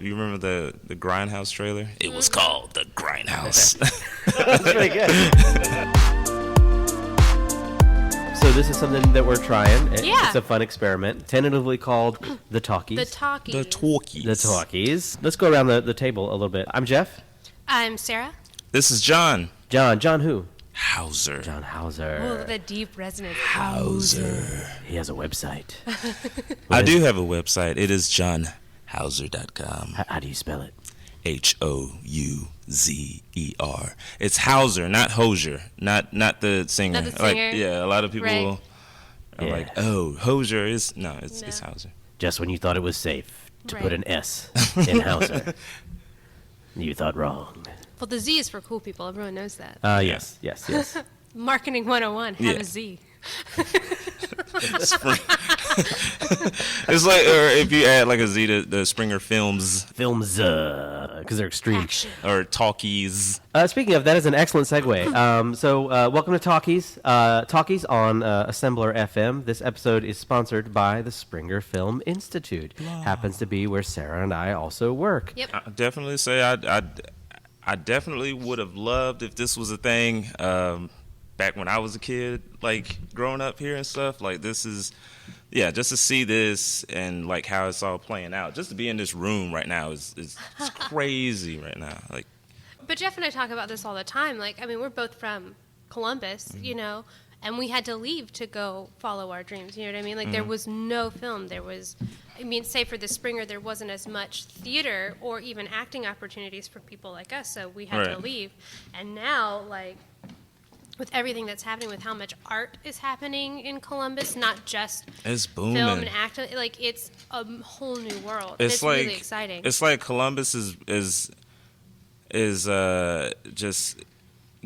Do you remember the Grindhouse trailer? It was called the Grindhouse. That's pretty good. So this is something that we're trying. Yeah. It's a fun experiment, tentatively called the Talkies. The Talkies. The Talkies. The Talkies. Let's go around the table a little bit. I'm Jef. I'm Sara. This is John John who? Houzer. John Houzer. Oh, the deep resonance. Houzer. He has a website. I do have a website. It is johnhouzer.com. How do you spell it? Houzer. It's Houzer, not Hosier, not the singer. Not the singer. Like, yeah, a lot of people are Yeah. like, oh, Hosier is it's Houzer. Just when you thought it was safe to put Right. an S in Houzer, you thought wrong. Well, the Z is for cool people. Everyone knows that. Yes. Marketing 101. Have Yeah. a Z. It's like, or if you add like a Z to the Springer Films Films, because they're extreme. Action. or Talkies. Speaking of, that is an excellent segue. So welcome to Talkies. Talkies on Assembler FM. This episode is sponsored by the Springer Film Institute. Happens to be where Sara and I also work. Yep. I definitely say I definitely would have loved if this was a thing back when I was a kid, like growing up here and stuff. Like this is, just to see this and like how it's all playing out. Just to be in this room right now is it's crazy right now. Like, But Jef and I talk about this all the time. Like, I mean, we're both from Columbus, and we had to leave to go follow our dreams. You know what I mean? Like, there was no film. Say for the Springer, there wasn't as much theater or even acting opportunities for people like us, so we had to Right. leave. And now, like, with everything that's happening, with how much art is happening in Columbus, not just it's booming. film and acting, like, it's a whole new world. And it's like really exciting. It's like Columbus is just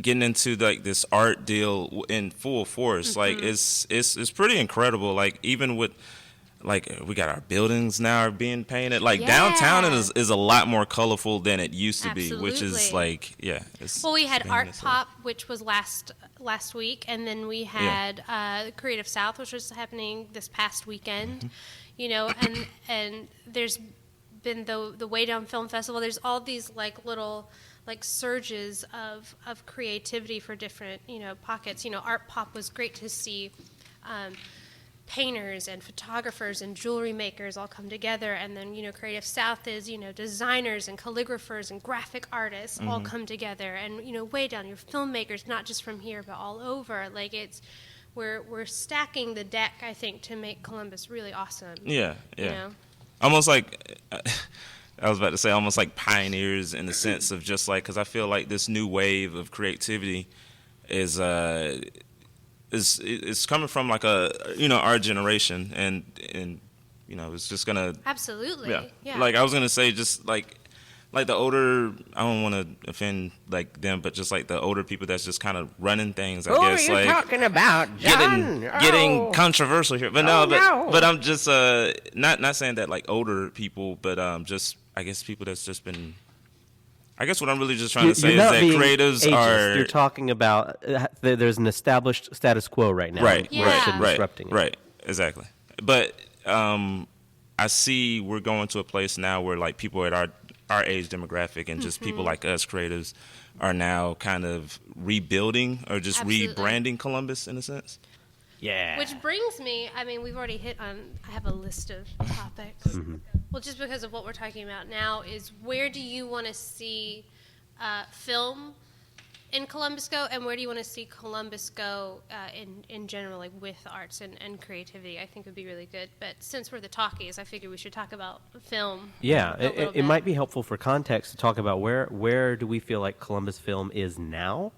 getting into like this art deal in full force. Like it's pretty incredible. Like even with like we got our buildings now are being painted. Like downtown is a lot more colorful than it used to be, which is Absolutely. like it's Well, we had bringing Art this Pop, which was last week, and then we had Creative South, which was happening this past weekend. And there's been the Way Down Film Festival. There's all these like little like surges of creativity for different pockets. Art Pop was great to see. Painters and photographers and jewelry makers all come together, and then Creative South is designers and calligraphers and graphic artists all come together, and Way Down, your filmmakers, not just from here but all over. Like we're stacking the deck, I think, to make Columbus really awesome. Yeah. Almost like I was about to say, almost like pioneers in the sense of just like, because I feel like this new wave of creativity is coming from like our generation, and it's just gonna Absolutely. Yeah. Like I was gonna say, just like the older, I don't want to offend like them, but just like the older people that's just kind of running things. I guess Who are you talking about, John? getting controversial here, but but I'm just not saying that like older people, but just I guess people that's just been. I guess what I'm really just trying to say is that creatives are. You're talking about there's an established status quo right now. Right, Disrupting it. Right, exactly. But I see we're going to a place now where like people at our age demographic and just people like us, creatives, are now kind of rebuilding or just Absolutely. rebranding Columbus in a sense. Yeah. Which brings me, I mean, we've already hit on, I have a list of topics. Well, just because of what we're talking about now is where do you want to see film in Columbus go, and where do you want to see Columbus go in general, like with arts and creativity? I think would be really good. But since we're the Talkies, I figure we should talk about film. Yeah, a little it bit. might be helpful for context to talk about where do we feel like Columbus film is now,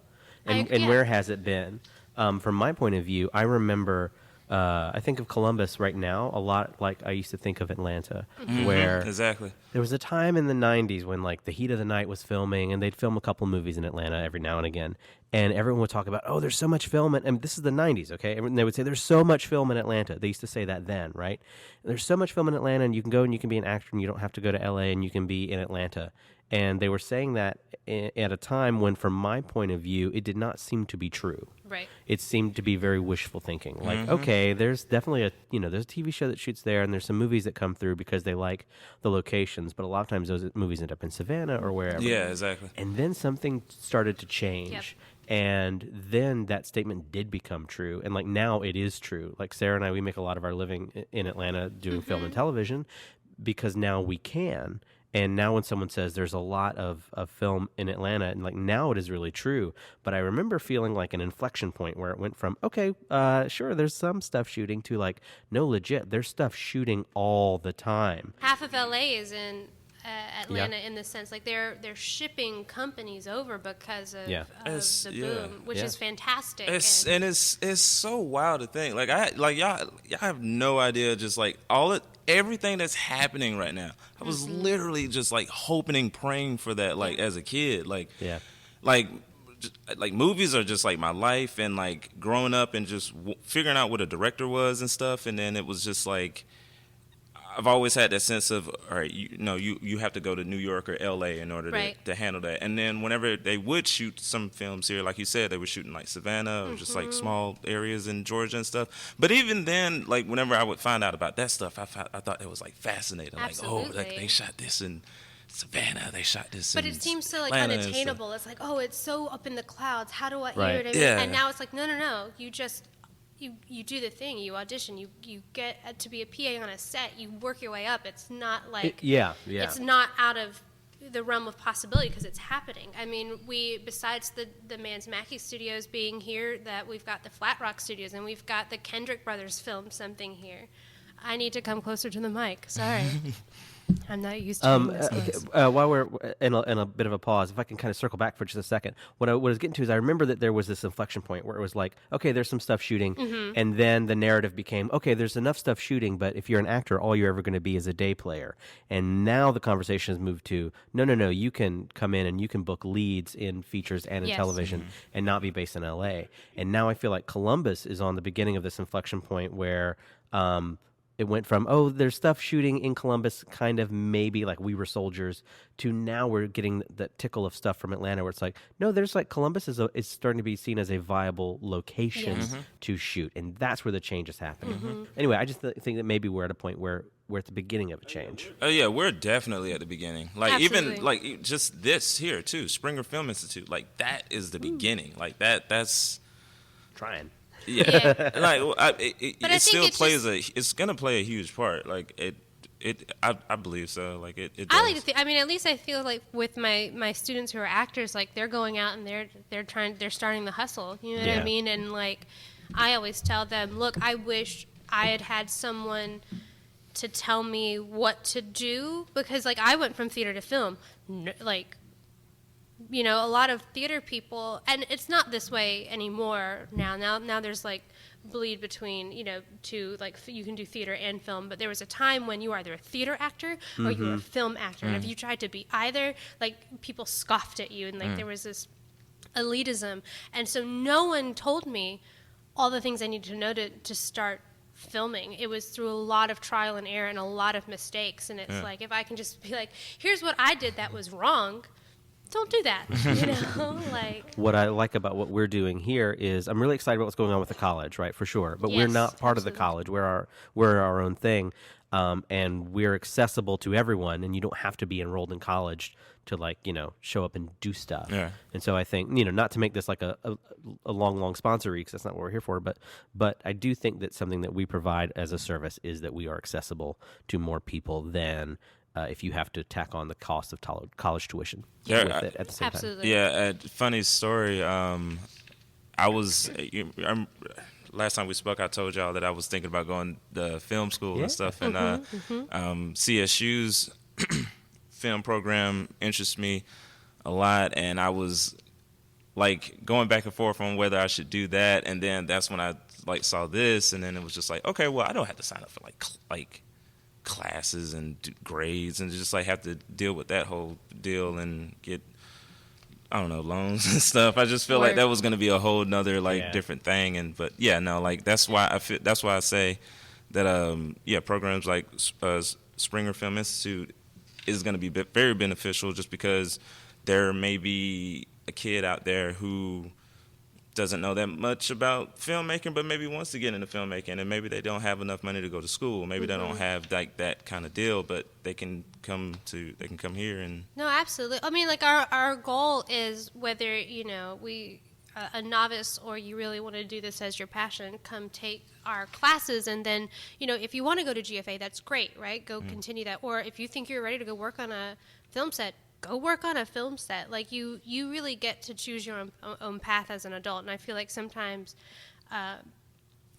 and Yeah. where has it been. From my point of view, I remember, I think of Columbus right now a lot like I used to think of Atlanta, where Exactly. there was a time in the 90s when like The Heat of the Night was filming, and they'd film a couple movies in Atlanta every now and again. and everyone would talk about, oh, there's so much film, and this is the 90s, okay? And they would say, there's so much film in Atlanta. They used to say that then, right? There's so much film in Atlanta, and you can go and you can be an actor, and you don't have to go to L.A., and you can be in Atlanta. And they were saying that at a time when, from my point of view, it did not seem to be true. Right. It seemed to be very wishful thinking. Like, okay, there's definitely there's a TV show that shoots there, and there's some movies that come through because they like the locations, but a lot of times those movies end up in Savannah or wherever. Yeah, exactly. And then something started to change. Yep. And then that statement did become true. And like now it is true. Like Sarah and I, we make a lot of our living in Atlanta doing film and television because now we can. And now when someone says there's a lot of film in Atlanta, and like now it is really true. But I remember feeling like an inflection point where it went from, okay, sure, there's some stuff shooting to like, no, legit, there's stuff shooting all the time. Half of LA is in Atlanta in the sense like they're shipping companies over because of the boom, which is fantastic. It's so wild to think. Like y'all have no idea just like everything that's happening right now. I was literally just like hoping and praying for that like as a kid. Like movies are just like my life, and like growing up and just figuring out what a director was and stuff, and then it was just like I've always had that sense of, all right, you have to go to New York or L.A. in order to handle that. And then whenever they would shoot some films here, like you said, they were shooting like Savannah or just like small areas in Georgia and stuff. But even then, like whenever I would find out about that stuff, I thought it was like fascinating. Absolutely. Like, oh, they shot this in Savannah, they shot this but in it seems so like Atlanta unattainable. It's like, oh, it's so up in the clouds. How do I Right. hear it? I mean, Yeah. And now it's like, no. You just you do the thing. You audition. You get to be a PA on a set. You work your way up. It's not like It's not out of the realm of possibility because it's happening. I mean, besides the Mans Mackey Studios being here, that we've got the Flat Rock Studios and we've got the Kendrick Brothers filmed something here. I need to come closer to the mic. Sorry. I'm not used to this. While we're in a bit of a pause, if I can kind of circle back for just a second, what I was getting to is I remember that there was this inflection point where it was like, okay, there's some stuff shooting, and then the narrative became, okay, there's enough stuff shooting, but if you're an actor, all you're ever going to be is a day player. And now the conversation has moved to, no, you can come in and you can book leads in features and in television and not be based in L.A. And now I feel like Columbus is on the beginning of this inflection point where it went from, oh, there's stuff shooting in Columbus, kind of maybe like We Were Soldiers, to now we're getting that tickle of stuff from Atlanta where it's like, no, there's like Columbus is starting to be seen as a viable location to shoot. And that's where the change is happening. Anyway, I just think that maybe we're at a point where we're at the beginning of a change. Oh, yeah, we're definitely at the beginning. Like, Absolutely. even, like, just this here, too, Springer Film Institute, like, that is the beginning. Like, that's... Trying. Yeah, like it still it's plays it's gonna play a huge part. Like I believe so. Like it does. I like to think. I mean, at least I feel like with my students who are actors, like they're going out and they're starting the hustle. You know what I mean? And like I always tell them, look, I wish I had someone to tell me what to do because like I went from theater to film, like. You know, a lot of theater people, and it's not this way anymore now. Now there's like bleed between, to like you can do theater and film. But there was a time when you were either a theater actor or you were a film actor, and if you tried to be either, like people scoffed at you, and like there was this elitism. And so no one told me all the things I needed to know to start filming. It was through a lot of trial and error and a lot of mistakes. And it's like if I can just be like, here's what I did that was wrong. Don't do that, like. What I like about what we're doing here is I'm really excited about what's going on with the college, right, for sure. But we're not part of the college. We're our own thing, and we're accessible to everyone. And you don't have to be enrolled in college to show up and do stuff. Yeah. And so I think not to make this like a long sponsory because that's not what we're here for. But I do think that something that we provide as a service is that we are accessible to more people than. If you have to tack on the cost of college tuition with it at the same time. Yeah, funny story. Last time we spoke, I told y'all that I was thinking about going to film school and stuff. And CSU's film program interests me a lot. And I was like going back and forth on whether I should do that. And then that's when I like saw this. And then it was just like, okay, well, I don't have to sign up for like classes and grades and just like have to deal with that whole deal and get I don't know, loans and stuff. I just feel like that was going to be a whole nother different thing. And but yeah, no, like that's why I say that programs like Springer Film Institute is going to be very beneficial, just because there may be a kid out there who doesn't know that much about filmmaking, but maybe wants to get into filmmaking, and maybe they don't have enough money to go to school. Maybe they don't have like that kind of deal, but they can come here and. No, absolutely. I mean, like our goal is, whether we a novice or you really want to do this as your passion, come take our classes, and then if you want to go to GFA, that's great, right? Go continue that, or if you think you're ready to go work on a film set, go work on a film set. Like you really get to choose your own path as an adult, and I feel like sometimes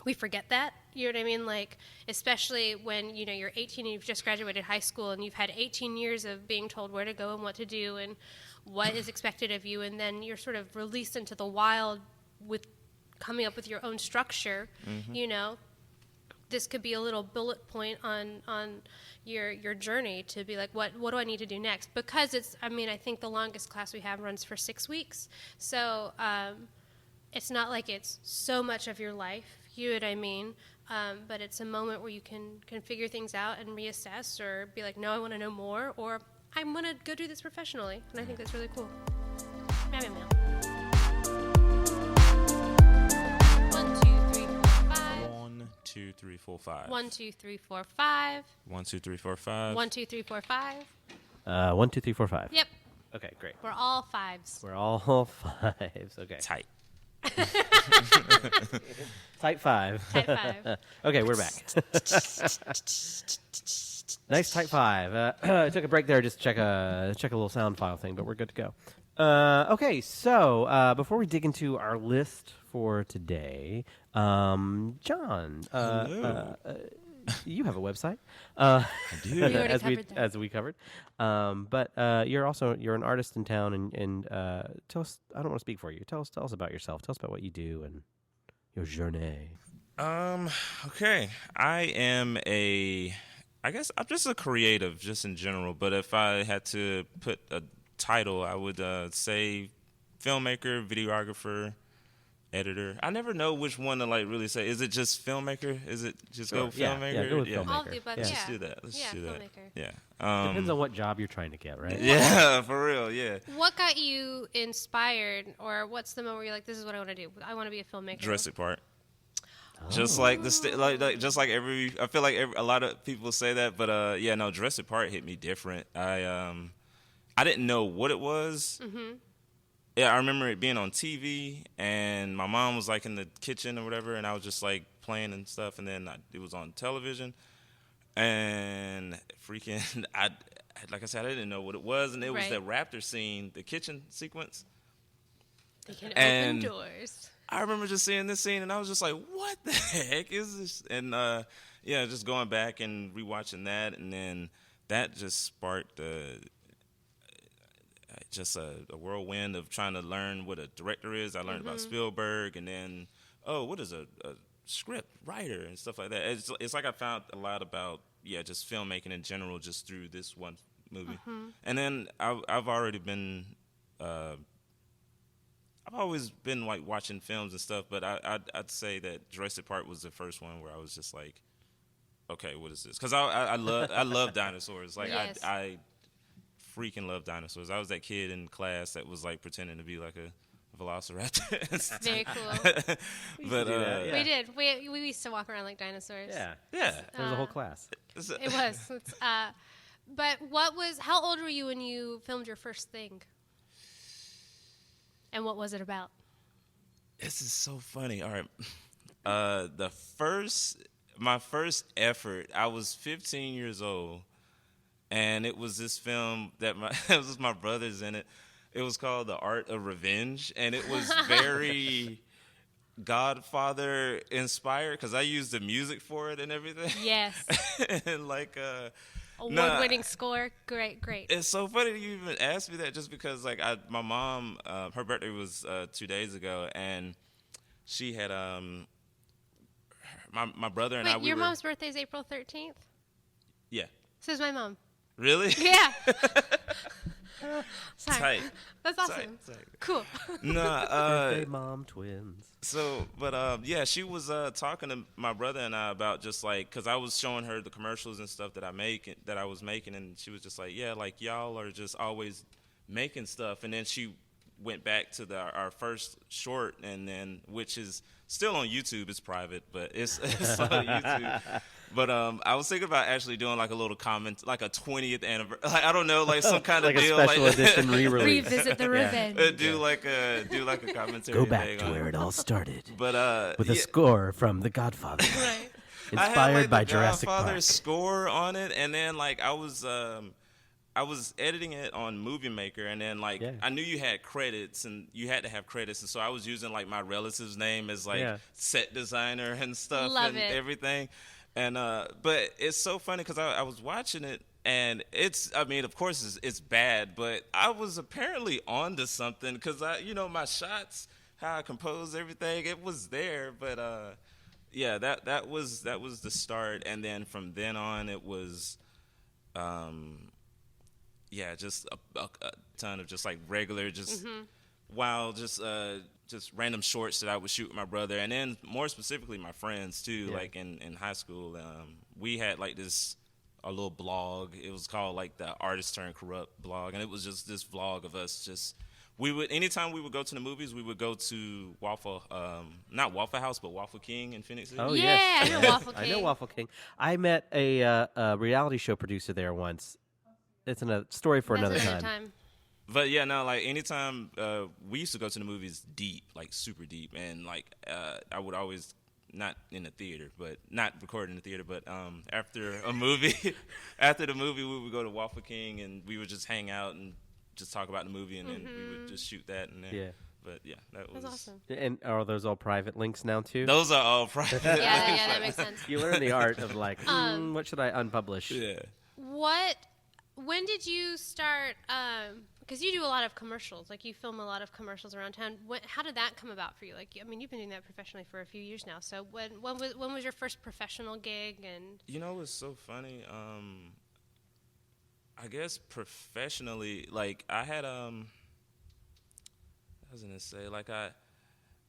we forget that. You know what I mean? Like, especially when you're 18 and you've just graduated high school and you've had 18 years of being told where to go and what to do and what is expected of you, and then you're sort of released into the wild with coming up with your own structure. This could be a little bullet point on your journey to be like, what do I need to do next? Because I think the longest class we have runs for 6 weeks. So it's not like it's so much of your life, you know what I mean? But it's a moment where you can figure things out and reassess, or be like, no, I want to know more, or I'm going to go do this professionally. And I think that's really cool. Meow, meow, meow. 1, 2, 3, 4, 5. 1, 2, 3, 4, 5. 1, 2, 3, 4, 5. 1, 2, 3, 4, 5. 1, 2, 3, 4, 5. Yep. Okay, great. We're all fives. We're all fives. Okay. Tight. Type 5. Type 5. Okay, we're back. Nice Type 5. I took a break there just to check a little sound file thing, but we're good to go. Okay, so before we dig into our list for today, John, you have a website. I do. as we covered. But you're an artist in town, and tell us. I don't want to speak for you. Tell us about yourself. Tell us about what you do and your journey. Okay, I guess I'm just a creative, just in general. But if I had to put a title, I would say filmmaker, videographer, editor. I never know which one to really say. Is it just filmmaker? Is it just go filmmaker? Yeah, go with filmmaker. All of the above, Let's just do that. Let's do that. Filmmaker. Yeah. Depends on what job you're trying to get, right? Yeah, for real. Yeah. What got you inspired, or what's the moment where you're like, this is what I want to do? I want to be a filmmaker. Jurassic Park. Just like I feel like a lot of people say that, but Jurassic Park hit me different. I didn't know what it was. Mm-hmm. Yeah, I remember it being on TV, and my mom was in the kitchen or whatever, and I was just playing and stuff, and then it was on television, and freaking, like I said, I didn't know what it was, and it was the raptor scene, the kitchen sequence. You can open doors. I remember just seeing this scene, and I was just like, what the heck is this? And, just going back and rewatching that, and then that just sparked just a whirlwind of trying to learn what a director is. I learned about Spielberg, and then, what is a script writer and stuff like that. It's like I found a lot about, just filmmaking in general just through this one movie. And then I've already been... I've always been watching films and stuff, but I'd say that Jurassic Park was the first one where I was just like, okay, what is this? Because I love dinosaurs. Yes. I freaking love dinosaurs. I was that kid in class that was pretending to be like a velociraptor. Very cool. But we did. We used to walk around like dinosaurs. Yeah. Yeah. There was a whole class. It was. But how old were you when you filmed your first thing? And what was it about? This is so funny. All right. My first effort, I was 15 years old, and it was this film that it was my brother's in it. It was called The Art of Revenge, and it was very Godfather inspired because I used the music for it and everything. Yes. And award-winning score. Great. It's so funny that you even asked me that, just because my mom, her birthday was 2 days ago, and she had my brother and Wait, I. Your mom's birthday is April 13th? Yeah. So is my mom. Really? Yeah. Sorry. Tight. That's awesome. Tight. Cool. Birthday mom twins. So, but yeah, she was talking to my brother and I about just like, cause I was showing her the commercials and stuff that I was making, and she was just like, yeah, like y'all are just always making stuff. And then she went back to our first short, and then which is still on YouTube. It's private, but it's on YouTube. But I was thinking about actually doing like a little comment, like a 20th anniversary. Like, I don't know, like some kind Like of a deal, special like edition re-release. Revisit the revenge. do like a commentary. Go back thing to on where it all started. But with a score from The Godfather. Right. I had, Inspired like, by the Jurassic Godfather Park. score on it, and then like I was editing it on Movie Maker, and then like I knew you had credits, and you had to have credits, and so I was using like my relative's name as like set designer and stuff. Love and it. everything. And but it's so funny because I was watching it, and I mean, of course it's bad, but I was apparently onto something because my shots, how I compose everything, it was there. But yeah, that was the start, and then from then on it was just a ton of just like regular, just just random shorts that I would shoot with my brother, and then more specifically my friends too. Like in high school, we had like a little blog. It was called like the Artist Turn Corrupt blog, and it was just this vlog of us anytime we would go to the movies, we would go to not Waffle House, but Waffle King in Phoenix City. Oh, Yeah, yes. I know Waffle King. I know Waffle King. I met a reality show producer there once. It's a story for That's another time. But yeah, no, like anytime we used to go to the movies deep, like super deep, and like I would always not in the theater, but not record in the theater, but after a movie, after the movie, we would go to Waffle King and we would just hang out and just talk about the movie, and then we would just shoot that. And then, Yeah. But yeah, that was awesome. And are those all private links now too? Those are all private. Yeah, that makes sense. You learn the art of like, what should I unpublish? Yeah. When did you start? Because you do a lot of commercials, like you film a lot of commercials around town. How did that come about for you? Like, I mean, you've been doing that professionally for a few years now. So when was your first professional gig? And it was so funny. I guess professionally, like I had I was gonna say, like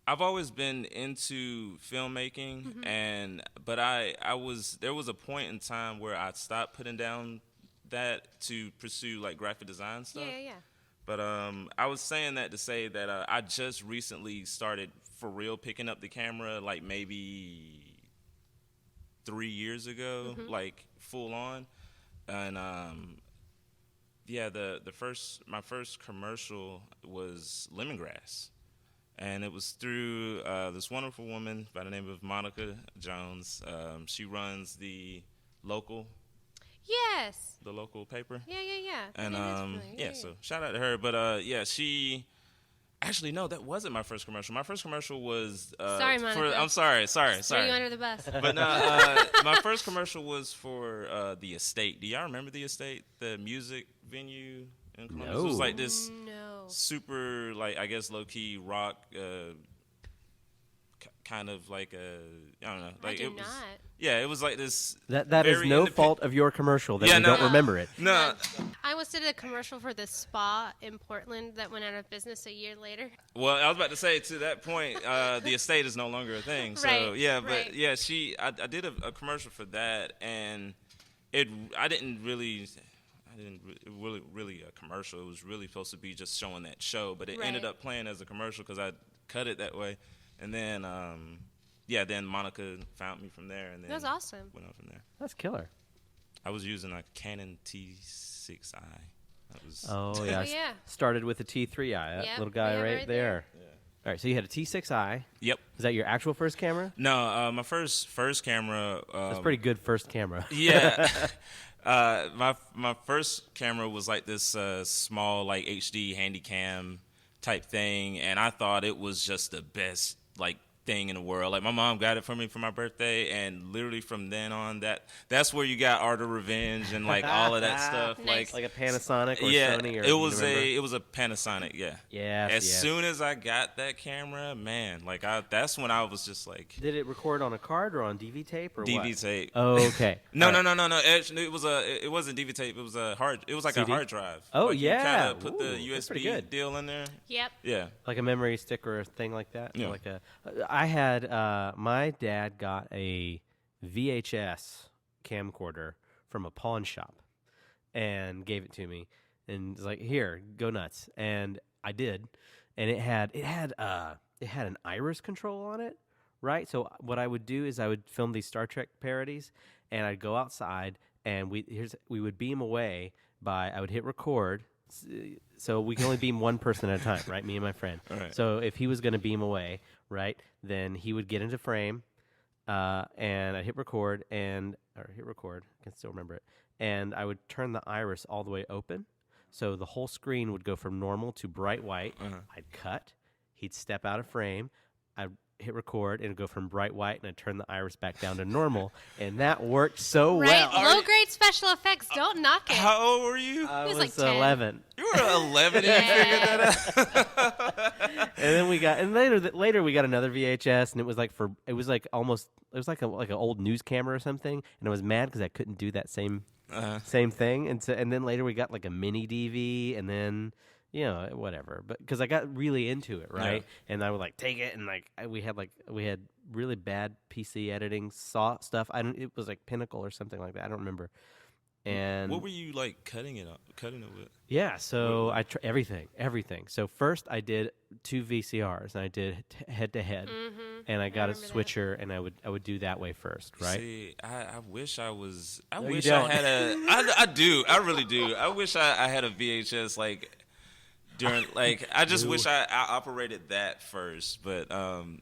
I've always been into filmmaking, but there was a point in time where I stopped putting down that to pursue like graphic design stuff. Yeah. But I was saying that to say that I just recently started for real picking up the camera, like maybe 3 years ago, like full on. And my first commercial was lemongrass, and it was through this wonderful woman by the name of Monica Jones. She runs the local paper. Yeah. And so shout out to her. But she actually, no, that wasn't my first commercial. My first commercial was sorry, Monica. I'm sorry. Threw you under the bus. But no, my first commercial was for the Estate. Do y'all remember the Estate, the music venue in Columbus? No. It was like this No. super, like, I guess low key rock, kind of like I don't know. Like, I do it was, not. Yeah, it was like this. That is very no independent- fault of your commercial that we don't remember it. No. I once did a commercial for the spa in Portland that went out of business a year later. Well, I was about to say, to that point, the Estate is no longer a thing. So Right, yeah, but right. yeah, I did a commercial for that, and it really a commercial. It was really supposed to be just showing that show, but it ended Right. up playing as a commercial because I cut it that way, and then then Monica found me from there, and then That was awesome. Went on from there. That's killer. I was using a Canon T6i. That was Oh yeah. Oh, yeah. Started with a T3i, that Yep, little guy yeah, right right there. Yeah. All right, so you had a T6i. Yep. Is that your actual first camera? No, my first camera. That's a pretty good first camera. Yeah. My first camera was like this small, like HD handy cam type thing, and I thought it was just the best like thing in the world. Like my mom got it for me for my birthday, and literally from then on, that's where you got Art of Revenge and like all of that stuff. Nice. Like a Panasonic or yeah, Sony? Or it was a Panasonic. Yeah. Yes, As yes. soon as I got that camera, man, like that's when I was just like. Did it record on a card or on DV tape or DV what? tape. Oh, okay. No. All right. Actually, it wasn't DV tape. It was a hard. It was like CD? a hard drive. Oh, like yeah. You kind of put Ooh, the that's pretty USB good. deal in there. Yep. Yeah. Like a memory stick or a thing like that? Yeah. Like I had, my dad got a VHS camcorder from a pawn shop and gave it to me and was like, here, go nuts. And I did. And it had an iris control on it, right? So what I would do is I would film these Star Trek parodies and I'd go outside and we would beam away I would hit record. So we can only beam one person at a time, right? Me and my friend. Right. So if he was going to beam away, right, then he would get into frame, and I'd hit record, I can still remember it, and I would turn the iris all the way open, so the whole screen would go from normal to bright white. I'd cut, he'd step out of frame, I'd hit record, and it'd go from bright white, and I'd turn the iris back down to normal, and that worked so Right. well. Low-grade special effects. Don't knock it. How old were you? I was was like 10. 11. You were 11 and you figured that out. And then later we got another VHS, and it was like an old news camera or something, and I was mad because I couldn't do that same thing, and then later we got like a mini DV, and then whatever, but because I got really into it, right, and I would like take it, and like we had really bad PC editing stuff. It was like Pinnacle or something like that. I don't remember. And what were you like cutting it with? Yeah, so everything. So first I did 2 VCRs, and I did head to head, and I got a switcher, and I would do that way first, right? See, I wish I was. I No, wish you I don't. had a. I do. I really do. I wish I had a VHS like during like. I just wish I operated that first, but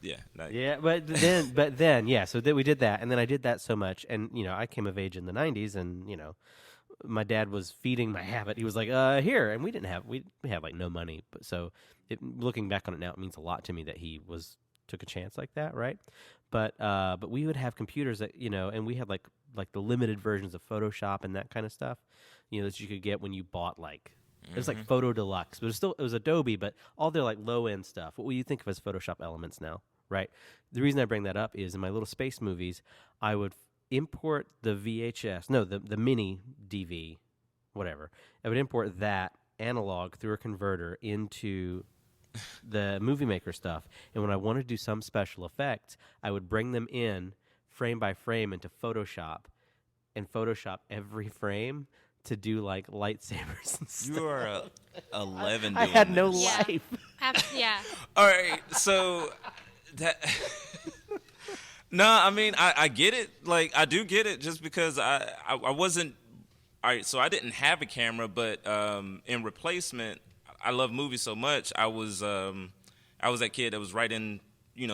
yeah. Yeah, but then yeah. So we did that, and then I did that so much, and I came of age in the '90s, and my dad was feeding my habit. He was like, here, and we had like no money, but so looking back on it now, it means a lot to me that he took a chance like that, right? But we would have computers that and we had like the limited versions of Photoshop and that kind of stuff, that you could get when you bought like. It was like Photo Deluxe, but it was Adobe, but all their like low end stuff. What would you think of as Photoshop elements now, right? The reason I bring that up is in my little space movies, I would import the the mini DV, whatever. I would import that analog through a converter into the Movie Maker stuff, and when I wanted to do some special effects, I would bring them in frame by frame into Photoshop, and Photoshop every frame to do like lightsabers and stuff. You are 11. I doing had no this. life. Yeah. All right, so that. No, I mean I get it. Like I do get it, just because I wasn't. All right, so I didn't have a camera, but in replacement, I love movies so much. I was that kid that was writing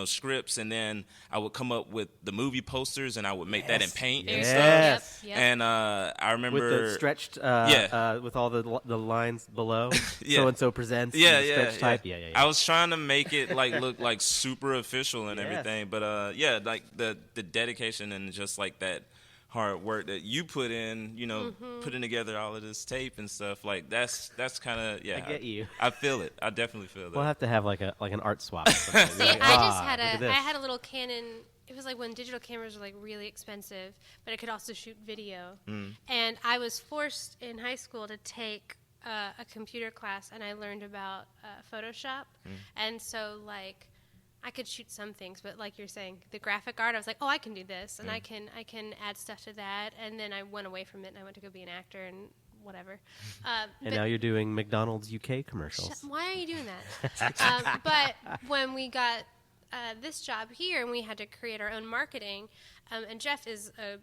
scripts, and then I would come up with the movie posters, and I would make that in paint and Yes. stuff. Yep. And I remember With the stretched, with all the lines below. Yeah. So and so presents. Yeah, and yeah, stretched type. Yeah. I was trying to make it like look like super official and Yes. everything, but yeah, like the dedication and just like that hard work that you put in, putting together all of this tape and stuff, like that's kind of I get you. I feel it. I definitely feel that. We'll have to have like an art swap. Or something. See, Like, I just look at this. I had a little Canon. It was like when digital cameras were like really expensive, but it could also shoot video. And I was forced in high school to take a computer class, and I learned about Photoshop. And so like I could shoot some things, but like you're saying, the graphic art, I was like, oh, I can do this, and I can add stuff to that. And then I went away from it, and I went to go be an actor and whatever. And now you're doing McDonald's UK commercials. Why are you doing that? But when we got this job here, and we had to create our own marketing, and Jef is a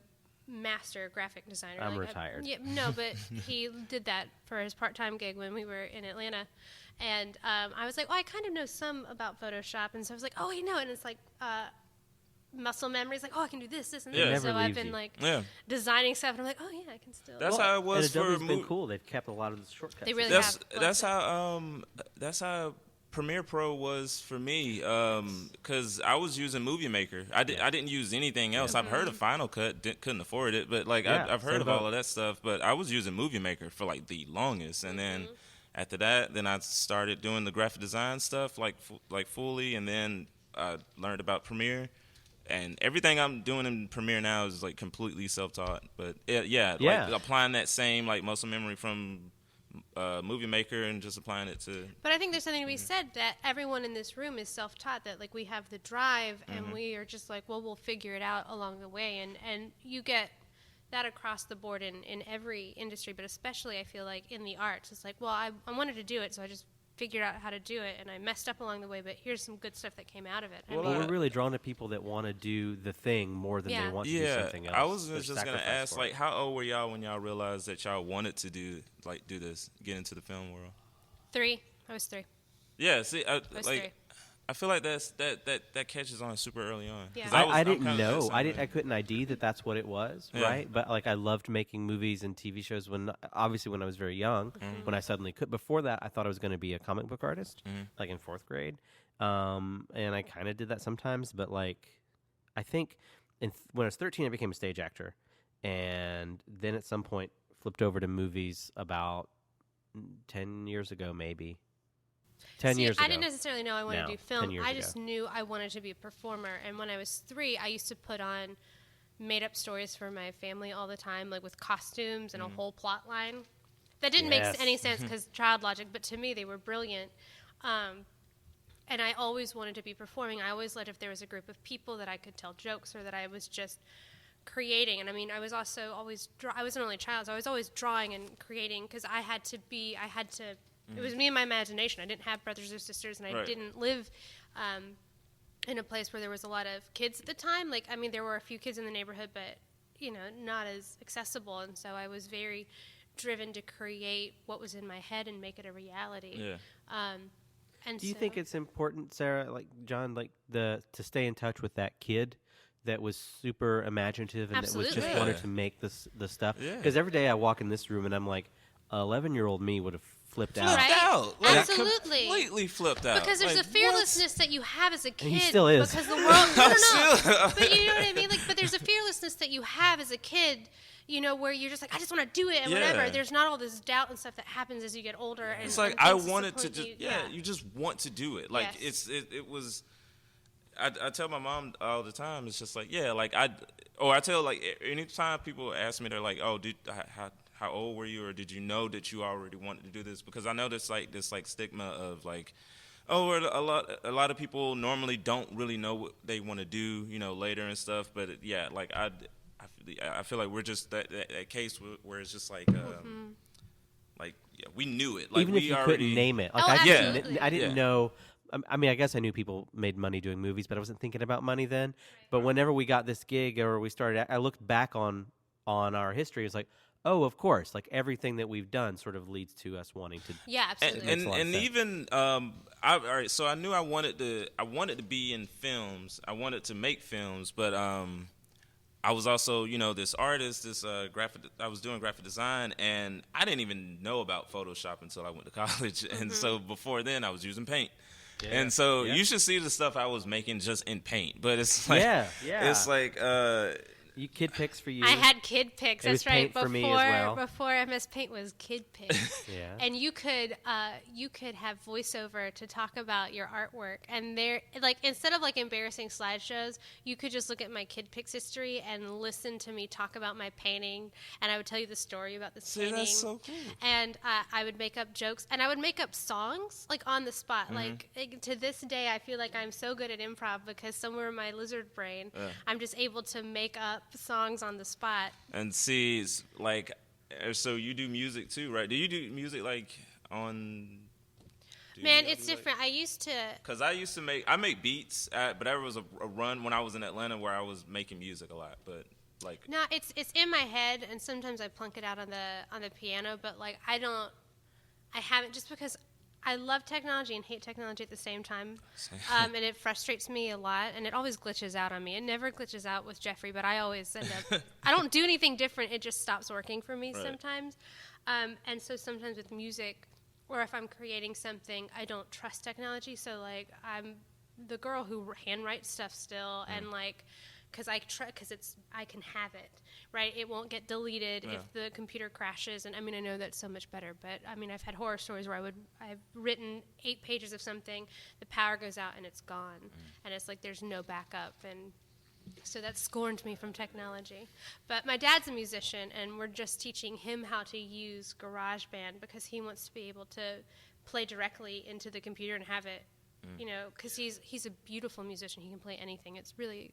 master graphic designer. I'm like, retired. Yeah, no, but he did that for his part-time gig when we were in Atlanta. And I was like, I kind of know some about Photoshop. And so I was like, oh, I know. And it's like muscle memory. It's like, I can do this, and Yeah. this. Never So I've leaves been you. like Yeah. designing stuff. And I'm like, oh, yeah, I can still. That's how it was and for Adobe's been cool. They've kept a lot of the shortcuts. They really That's have. that's how Premiere Pro was for me because I was using Movie Maker. I didn't use anything else. I've heard of Final Cut, couldn't afford it, but like I've heard of all of that stuff. But I was using Movie Maker for like the longest, and then after that, then I started doing the graphic design stuff like fully, and then I learned about Premiere. And everything I'm doing in Premiere now is like completely self-taught. But like applying that same like muscle memory from Movie Maker and just applying it to. But I think there's something to be said that everyone in this room is self-taught. That like we have the drive, and we are just like, well, we'll figure it out along the way. And you get that across the board in every industry, but especially I feel like in the arts, it's like, well, I wanted to do it, so I just figured out how to do it, and I messed up along the way, but here's some good stuff that came out of it. Well, we're really drawn to people that want to do the thing more than they want to do something else. I was just going to ask, like, how old were y'all when y'all realized that y'all wanted to do this, get into the film world? 3. I was 3. Yeah, see, I was 3. I feel like that catches on super early on. Yeah. I didn't know. I couldn't ID that's what it was, right? But like I loved making movies and TV shows when I was very young. When I suddenly could. Before that, I thought I was going to be a comic book artist, like in 4th grade, and I kind of did that sometimes. But like, I think when I was 13, I became a stage actor, and then at some point flipped over to movies about 10 years ago, maybe. 10 years ago. I didn't necessarily know I wanted to do film. I just ago. knew I wanted to be a performer. And when I was 3, I used to put on made-up stories for my family all the time, like with costumes and a whole plot line. That didn't make any sense because child logic, but to me they were brilliant. And I always wanted to be performing. I always loved if there was a group of people that I could tell jokes or that I was just creating. And I mean, I was also always I was an only child, so I was always drawing and creating because it was me and my imagination. I didn't have brothers or sisters, and I didn't live in a place where there was a lot of kids at the time. Like, I mean, there were a few kids in the neighborhood, but, not as accessible. And so I was very driven to create what was in my head and make it a reality. Yeah. Do you think it's important, Sarah, like John, like to stay in touch with that kid that was super imaginative and Absolutely. that was just wanted to make the stuff? Because every day I walk in this room and I'm like, 11-year-old me would have flipped out. Right? Absolutely. Completely flipped out. Because there's a fearlessness that you have as a kid. And he still is. Because the world. No. But you know what I mean? Like, but there's a fearlessness that you have as a kid, where you're just like, I just want to do it and whatever. There's not all this doubt and stuff that happens as you get older. And, it's like, I wanted to just, you just want to do it. Like, it was, I tell my mom all the time, it's just like, I tell, like, anytime people ask me, they're like, oh, how old were you, or did you know that you already wanted to do this? Because I know there's like this stigma of like, oh, a lot of people normally don't really know what they want to do, later and stuff. But I feel like we're just that case where it's just like, we knew it. Like, even if you couldn't name it, like I didn't know. I mean, I guess I knew people made money doing movies, but I wasn't thinking about money then. But whenever we got this gig or we started, I looked back on our history. It's like, oh, of course. Like everything that we've done sort of leads to us wanting to. Yeah, absolutely. And even all right. So I knew I wanted to be in films. I wanted to make films, but I was also this artist. I was doing graphic design, and I didn't even know about Photoshop until I went to college. And so before then, I was using Paint. Yeah, and so you should see the stuff I was making just in Paint. But it's like it's like. Kid pics for you. I had kid pics. That's right. For me as well. Before MS Paint was kid pics. Yeah. And you could have voiceover to talk about your artwork, and there, like, instead of like embarrassing slideshows, you could just look at my kid pics history and listen to me talk about my painting, and I would tell you the story about this painting. That's so cool. And I would make up jokes, and I would make up songs like on the spot. Mm-hmm. Like to this day, I feel like I'm so good at improv because somewhere in my lizard brain, I'm just able to make up songs on the spot. And see, like, so you do music too, right? Do you do music like on? Man, it's different. I used to. Because I make beats, but there was a run when I was in Atlanta where I was making music a lot, but like. No, it's in my head, and sometimes I plunk it out on the piano, but like I haven't, just because I love technology and hate technology at the same time, and it frustrates me a lot, and it always glitches out on me. It never glitches out with Jeffrey, but I always end up, I don't do anything different, it just stops working for me sometimes. And so sometimes with music, or if I'm creating something, I don't trust technology. So like I'm the girl who handwrites stuff still, and like because I can have it, right? It won't get deleted if the computer crashes. And I mean, I know that's so much better, but I mean, I've had horror stories where I've written 8 pages of something, the power goes out and it's gone, and it's like there's no backup, and so that scorned me from technology. But my dad's a musician, and we're just teaching him how to use GarageBand because he wants to be able to play directly into the computer and have it, you know, because he's a beautiful musician. He can play anything. It's really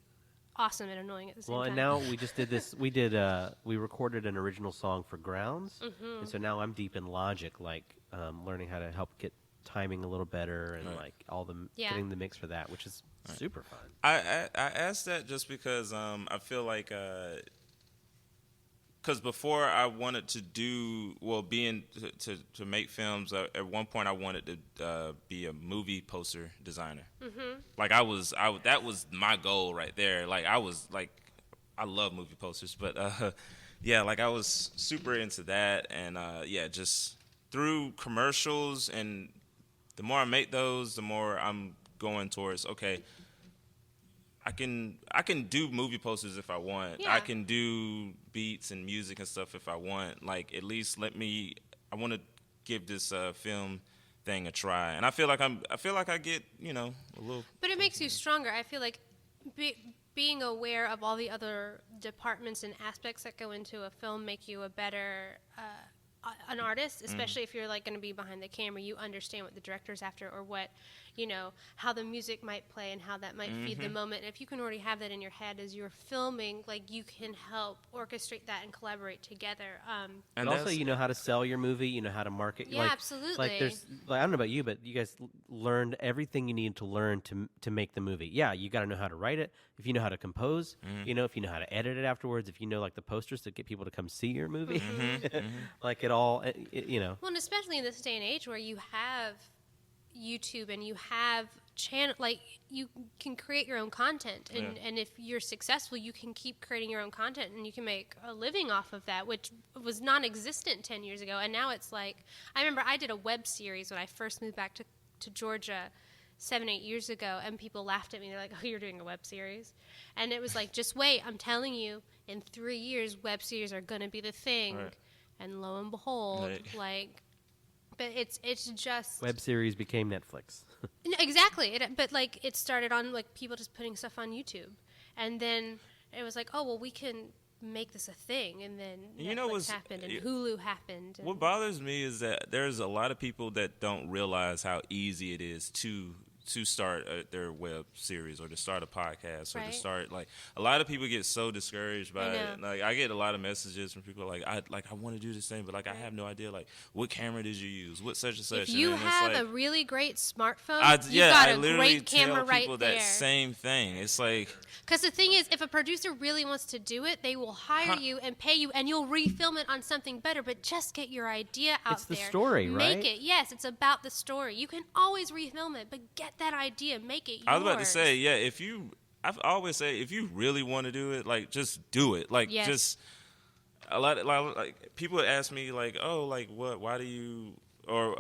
awesome and annoying at the same time. Well, and now we just did this. We recorded an original song for Grounds, and so now I'm deep in Logic, like learning how to help get timing a little better and like all the getting the mix for that, which is super fun. I asked that just because I feel like because before I wanted to do to make films, at one point I wanted to be a movie poster designer. Like that was my goal right there. Like I love movie posters, but like I was super into that, and just through commercials, and the more I make those, the more I'm going towards I can do movie posters if I want. Yeah. I can do beats and music and stuff if I want. Like at least I want to give this film thing a try. And I feel like I get, you know, a little. But it makes you stronger. I feel like being aware of all the other departments and aspects that go into a film make you a better an artist, especially if you're like going to be behind the camera. You understand what the director's after, or what, you know, how the music might play and how that might feed the moment. And if you can already have that in your head as you're filming, like you can help orchestrate that and collaborate together. And also, you know how to sell your movie. You know how to market. Yeah, absolutely. Like I don't know about you, but you guys learned everything you need to learn to make the movie. Yeah, you got to know how to write it. If you know how to compose, you know, if you know how to edit it afterwards, if you know like the posters to get people to come see your movie, like it all, you know. Well, and especially in this day and age where you have YouTube and you have channel, like you can create your own content, and if you're successful, you can keep creating your own content and you can make a living off of that, which was non-existent 10 years ago. And now it's like, I remember I did a web series when I first moved back to Georgia 7-8 years ago, and people laughed at me. They're like, "Oh, you're doing a web series," and it was like, just wait, I'm telling you, in 3 years web series are gonna be the thing. And lo and behold, like, but it's just web series became Netflix. No, exactly. But like it started on like people just putting stuff on YouTube, and then it was like, oh well, we can make this a thing, and then Netflix happened and Hulu happened. What bothers me is that there's a lot of people that don't realize how easy it is to start their web series, or to start a podcast, or to start, like, a lot of people get so discouraged by it. Like, I get a lot of messages from people like, I want to do this thing, but like I have no idea, like, what camera did you use, what such and such. If you have a really great smartphone, you've got a great camera right there. That same thing. It's like, because the thing is, if a producer really wants to do it, they will hire you and pay you, and you'll refilm it on something better. But just get your idea out there. It's the story, right? Make it. Yes, it's about the story. You can always refilm it, but get that idea, make it yours. I was about to say, I've always say, if you really want to do it, like, just do it. Like, just a lot of, like, people ask me, like, oh, like, why do you, or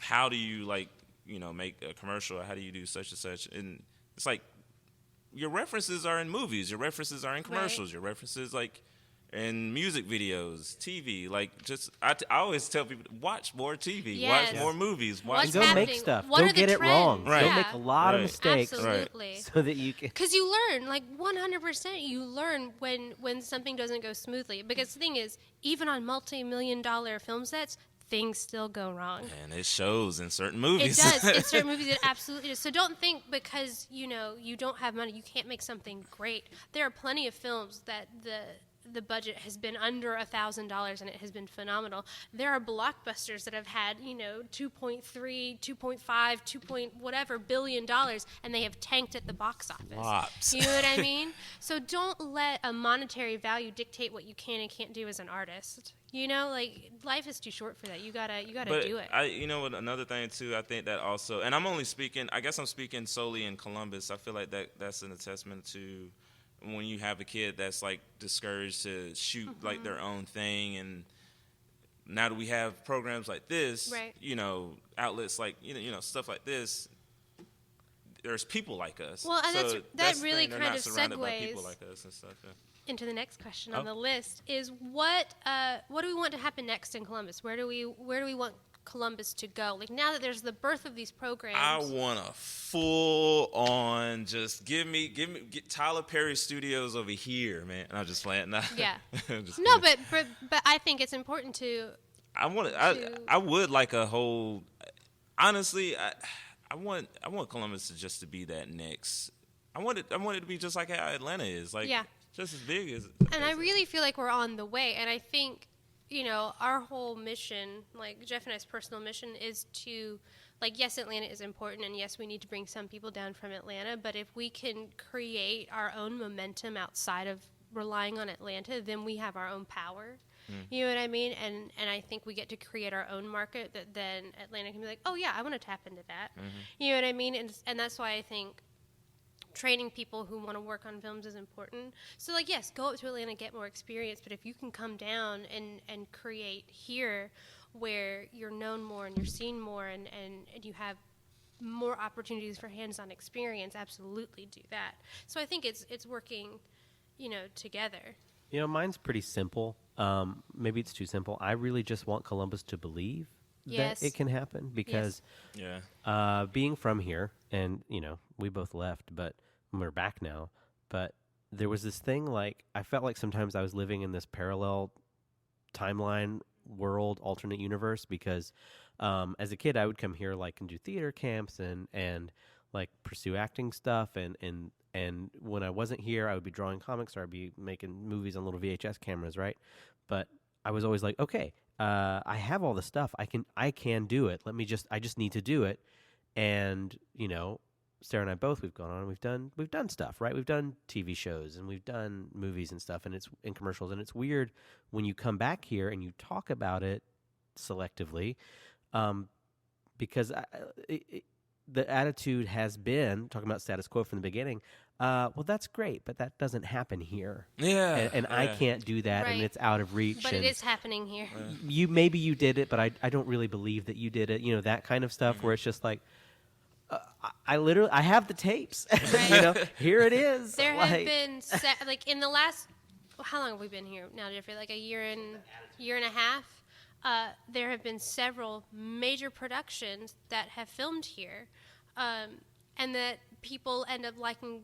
how do you, like, you know, make a commercial, or how do you do such and such? And it's like, your references are in movies, your references are in commercials, your references, like, in music videos, TV. Like, just, I always tell people, watch more TV, watch more movies, go make stuff. Don't get it wrong. Don't make a lot of mistakes. Absolutely. So that you can. Because you learn, like 100%, you learn when something doesn't go smoothly. Because the thing is, even on multi-million-dollar film sets, things still go wrong. And it shows in certain movies. It does. In certain movies, it absolutely does. So don't think because, you know, you don't have money, you can't make something great. There are plenty of films that the budget has been under $1,000 and it has been phenomenal. There are blockbusters that have had, you know, 2.3, 2.5, 2 point whatever billion dollars, and they have tanked at the box office. Flops. You know what I mean? So don't let a monetary value dictate what you can and can't do as an artist. You know, like, life is too short for that. You gotta do it. You know what? Another thing too, I think that also, and I'm only speaking, I guess I'm speaking solely in Columbus. I feel like that's an attestment to when you have a kid that's like discouraged to shoot like their own thing, and now that we have programs like this, Right. you know, outlets like stuff like this, there's people like us. Well, and so that the really thing, they're kind not of surrounded by segues people like us and stuff. Yeah. into the next question on Oh. the list is what do we want to happen next in Columbus? Where do we want Columbus to go? Like now that there's the birth of these programs. I want a full on just get Tyler Perry Studios over here, man. And I'm just playing. Nah. Yeah. Just No, kidding. but I think it's important to. I would like a whole. Honestly, I want Columbus to just to be that next. I want it to be just like how Atlanta is, like just as big as. And I really feel like we're on the way. And I think, our whole mission, like Jef and I's personal mission, is to, like, yes, Atlanta is important, and yes, we need to bring some people down from Atlanta. But if we can create our own momentum outside of relying on Atlanta, then we have our own power. You know what I mean? And I think we get to create our own market that then Atlanta can be like, oh, yeah, I want to tap into that. You know what I mean? And that's why I think training people who want to work on films is important. So, like, yes, go up to Atlanta, get more experience, but if you can come down and create here where you're known more and you're seen more and you have more opportunities for hands-on experience, absolutely do that. So I think it's working, together. Mine's pretty simple. Maybe it's too simple. I really just want Columbus to believe Yes. that it can happen because being from here, and, we both left, but we're back now. But there was this thing, like, I felt like sometimes I was living in this parallel timeline world, alternate universe, because as a kid, I would come here, like, and do theater camps and like, pursue acting stuff, and when I wasn't here, I would be drawing comics or I'd be making movies on little VHS cameras, right? But I was always like, okay, I have all the stuff. I can do it. I just need to do it. And, Sarah and I both, we've gone on and we've done stuff, right? We've done TV shows and we've done movies and stuff, and it's in commercials. And it's weird when you come back here and you talk about it selectively, because the attitude has been, talking about status quo from the beginning, well, that's great, but that doesn't happen here. Yeah. And I can't do that, Right. and it's out of reach. But and it is happening here. maybe you did it, but I don't really believe that you did it. That kind of stuff where it's just like, I have the tapes. Right. Here it is. There have been, like, in the last, how long have we been here now, Jeffrey? Like a year and a half? There have been several major productions that have filmed here, and that people end up liking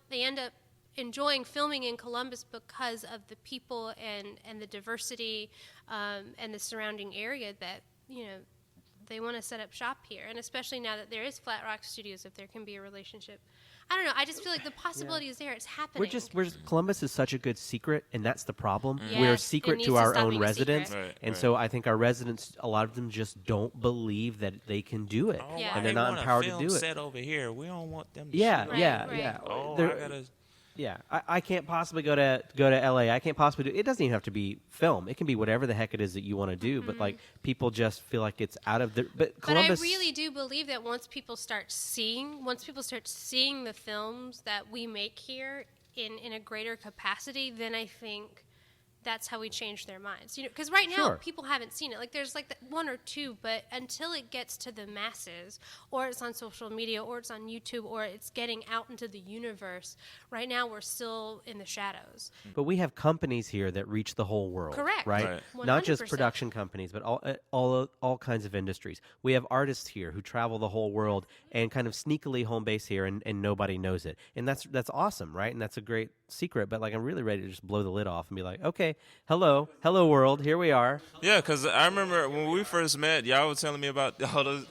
they end up enjoying filming in Columbus because of the people and the diversity and the surrounding area that, they want to set up shop here. And especially now that there is Flat Rock Studios, if there can be a relationship. I don't know. I just feel like the possibility is there. It's happening. Columbus is such a good secret, and that's the problem. Yes, We're a it secret needs to to our stop own being a residents, secret. and so I think our residents, a lot of them just don't believe that they can do it, Yeah. and they're not empowered to do it. Set over here. We don't want them. To Yeah, shoot. Right, yeah, right. yeah. Oh, They're- I gotta. Yeah, I can't possibly go to LA. I can't possibly do. It doesn't even have to be film. It can be whatever the heck it is that you want to do. But like people just feel like it's out of their. But Columbus. But I really do believe that once people start seeing the films that we make here in a greater capacity, then I think that's how we change their minds. Because right now Sure. people haven't seen it. Like there's like one or two, but until it gets to the masses, or it's on social media, or it's on YouTube, or it's getting out into the universe, right now we're still in the shadows. But we have companies here that reach the whole world. Correct. Right. Right. Not just 100%. production companies, but all kinds of industries. We have artists here who travel the whole world and kind of sneakily home base here, and nobody knows it. And that's awesome, right? And that's a great secret. But like I'm really ready to just blow the lid off and be like, okay, hello world, here we are. Yeah, because I remember when we first met, y'all were telling me about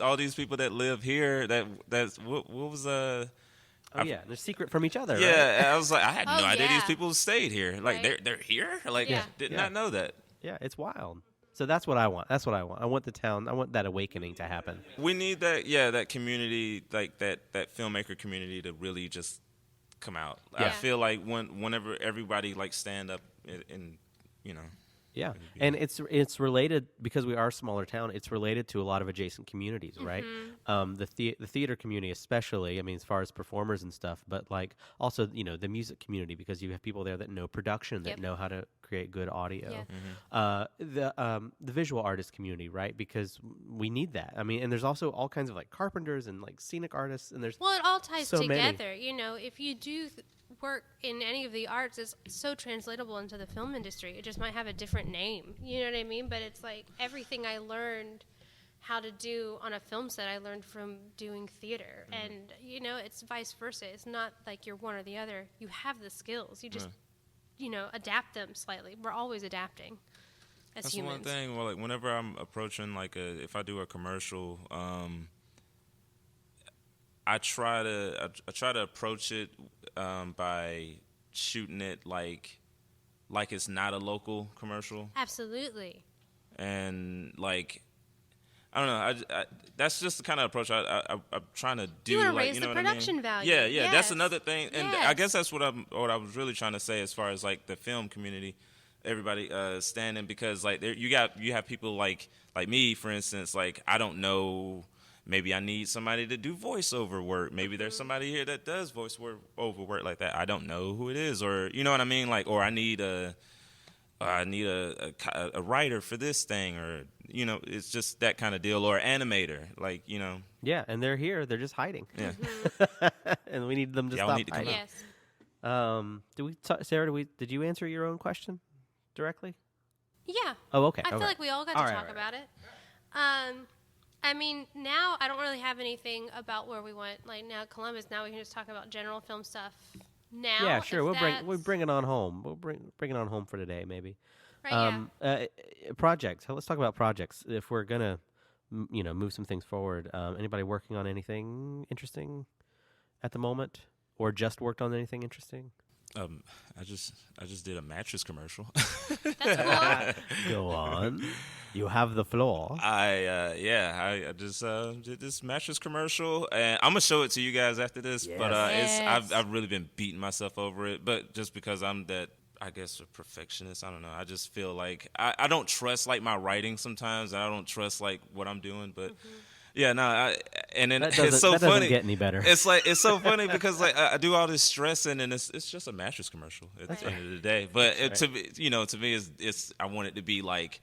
all these people that live here. That's what was Oh yeah, they're secret from each other. Right? Yeah, I was like, I had no Oh, idea yeah. these people stayed here. Like Right. they're here. Like Yeah. did Yeah. not know that. Yeah, it's wild. So that's what I want. I want the town. I want that awakening to happen. We need that. Yeah, that community, like that filmmaker community, to really just come out. I Yeah. feel like whenever everybody like stand up and Yeah, and it's related because we are a smaller town. It's related to a lot of adjacent communities, right? The theater community, especially. I mean, as far as performers and stuff, but like also the music community because you have people there that know production, that know how to create good audio. The visual artist community, right? Because we need that. I mean, and there's also all kinds of like carpenters and like scenic artists, and there's it all ties so together. Many. If you do work in any of the arts, it's so translatable into the film industry. It just might have a different name. You know what I mean? But it's like everything I learned how to do on a film set, I learned from doing theater. And, it's vice versa. It's not like you're one or the other. You have the skills. You just, adapt them slightly. We're always adapting as That's humans. That's one thing. Well, like whenever I'm approaching if I do a commercial, I try to approach it by shooting it like it's not a local commercial. Absolutely. And like I don't know, that's just the kind of approach I'm trying to do. You want to like, raise you know the what production I mean? value. Yeah, Yes. that's another thing, and Yes. I guess that's what I was really trying to say as far as like the film community. Everybody standing because like you have people like me, for instance. Like I don't know, maybe I need somebody to do voiceover work. Maybe there's somebody here that does voiceover work like that. I don't know who it is, or you know what I mean. Like, or I need a writer for this thing, or it's just that kind of deal, or animator, like Yeah, and they're here. They're just hiding. Yeah, And we need them to Y'all stop need to come hiding. out. Yes. Sarah, did you answer your own question directly? Yeah. Oh, okay. I feel like we all got to All right, talk all about it. I mean, now I don't really have anything about where we went. Like now, Columbus. Now we can just talk about general film stuff. Now, Yeah, sure. if We'll bring it on home. We'll bring it on home for today, maybe. Right, Projects. Let's talk about projects. If we're gonna, move some things forward. Anybody working on anything interesting at the moment, or just worked on anything interesting? I just did a mattress commercial. That's cool. Go on. You have the floor. I just did this mattress commercial, and I'm gonna show it to you guys after this. Yes. But Yes. I've really been beating myself over it. But just because I'm that, I guess, a perfectionist, I don't know. I just feel like I don't trust like my writing sometimes, and I don't trust like what I'm doing. But yeah, no, and then it's so that funny. doesn't get any better. It's so funny because like I do all this stressing, and it's just a mattress commercial at the end of the day. But to me, it's I want it to be like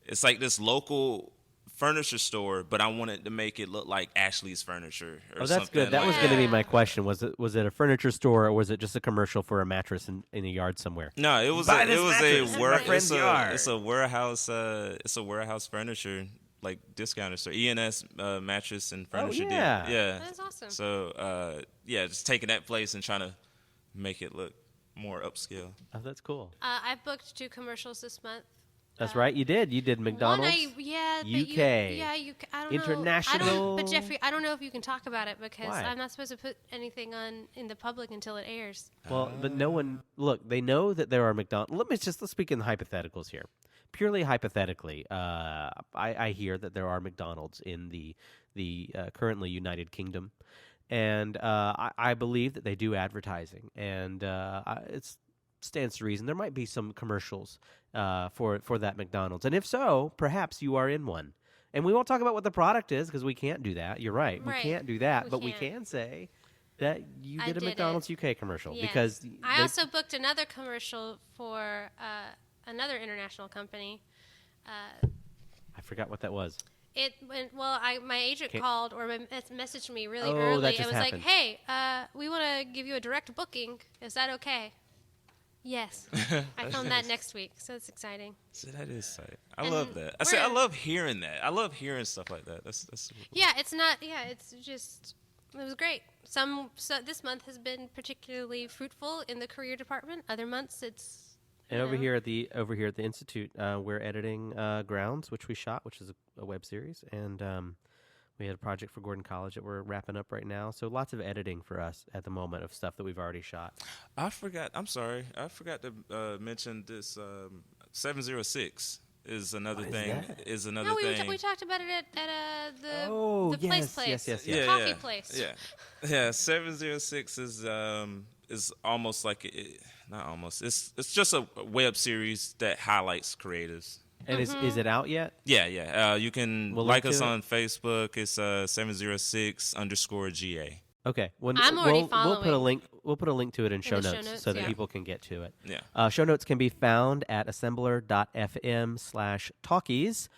it's like this local furniture store, but I wanted to make it look like Ashley's Furniture or Oh, something. that's good. That was like going to be my question. Was it a furniture store, or was it just a commercial for a mattress in a yard somewhere? No, it was Buy a this mattress in my friend's yard. it's a warehouse furniture like discounter store. ENS mattress and furniture. yeah. Yeah. That's awesome. So just taking that place and trying to make it look more upscale. Oh, that's cool. I've booked 2 commercials this month. That's right. You did. You did McDonald's. But UK. I don't International. know. But Jeffrey, I don't know if you can talk about it because Why? I'm not supposed to put anything on in the public until it airs. Well, but no one. Look, they know that there are McDonald's. Let's speak in hypotheticals here. Purely hypothetically, I hear that there are McDonald's in the currently United Kingdom, and I believe that they do advertising, and it stands to reason there might be some commercials for that McDonald's, and if so, perhaps you are in one. And we won't talk about what the product is because we can't do that. You're right, we Right. can't do that, We but we can't. can say that you I did a did McDonald's it. UK commercial Yes. because I they- also booked another commercial for another international company. I forgot what that was. It went well. My agent Can't- called or messaged me really Oh, early that and just was happened. like, "Hey, we want to give you a direct booking. Is that okay?" Yes, I filmed that next week, so it's exciting. So that is tight. I And love that. I we're- love hearing that. I love hearing stuff like that. That's super cool. Yeah, it's not. Yeah, it's just. It was great. So this month has been particularly fruitful in the career department. Other months, it's. And you over know. here at the institute, we're editing Grounds, which we shot, which is a web series, and we had a project for Gordon College that we're wrapping up right now. So lots of editing for us at the moment of stuff that we've already shot. I'm sorry. I forgot to mention this 706 is another What is thing. that? Is another No, thing. we talked about it at the Oh, the yes, place. yes. The coffee place. Yeah, 706 is almost like not almost. It's just a web series that highlights creatives. And is it out yet? Yeah. You can We'll like link us to on Facebook. It's 706_GA. Okay. I'm already we'll put a following. link. We'll put a link to it in show the show notes notes, so that yeah. people can get to it. Yeah. Show notes can be found at assembler.fm/talkies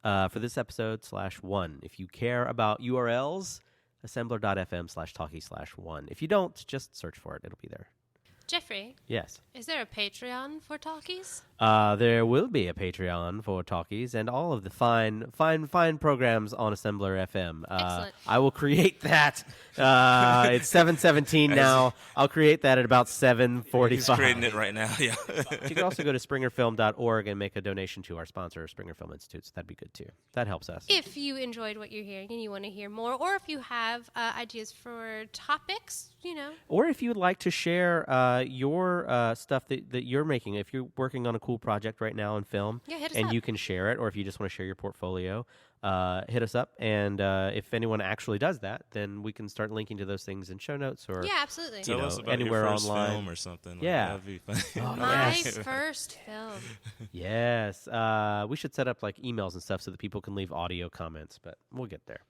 for this episode /1. If you care about URLs, assembler.fm/talkies/1. If you don't, just search for it. It'll be there. Jeffrey, Yes. is there a Patreon for Talkies? There will be a Patreon for Talkies and all of the fine programs on Assembler FM. Excellent. I will create that. It's 7:17 now. I'll create that at about 7:45. He's creating it right now. Yeah. You can also go to springerfilm.org and make a donation to our sponsor, Springer Film Institute. So that'd be good too. That helps us. If you enjoyed what you're hearing and you want to hear more, or if you have ideas for topics, Or if you'd like to share your stuff that you're making, if you're working on a cool project right now in film, Yeah, hit us and up. you can share it, or if you just want to share your portfolio, hit us up. And if anyone actually does that, then we can start linking to those things in show notes or Yeah, absolutely. Tell know, us about anywhere your first online. film or something. Yeah. That'd be fun. My Yes. first film. Yes. We should set up like emails and stuff so that people can leave audio comments, but we'll get there.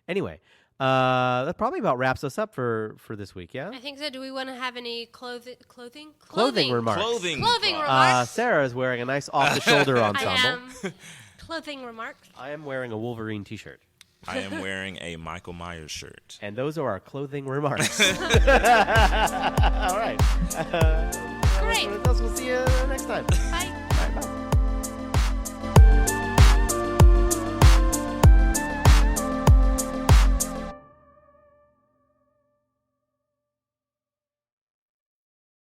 Anyway, that probably about wraps us up for this week, yeah? I think so. Do we want to have any clothing Remarks. Clothing. Clothing remarks. Sarah is wearing a nice off-the-shoulder I ensemble. am. Clothing remarks. I am wearing a Wolverine t-shirt. I am wearing a Michael Myers shirt. And those are our clothing remarks. All right. Great. We'll see you next time. Bye.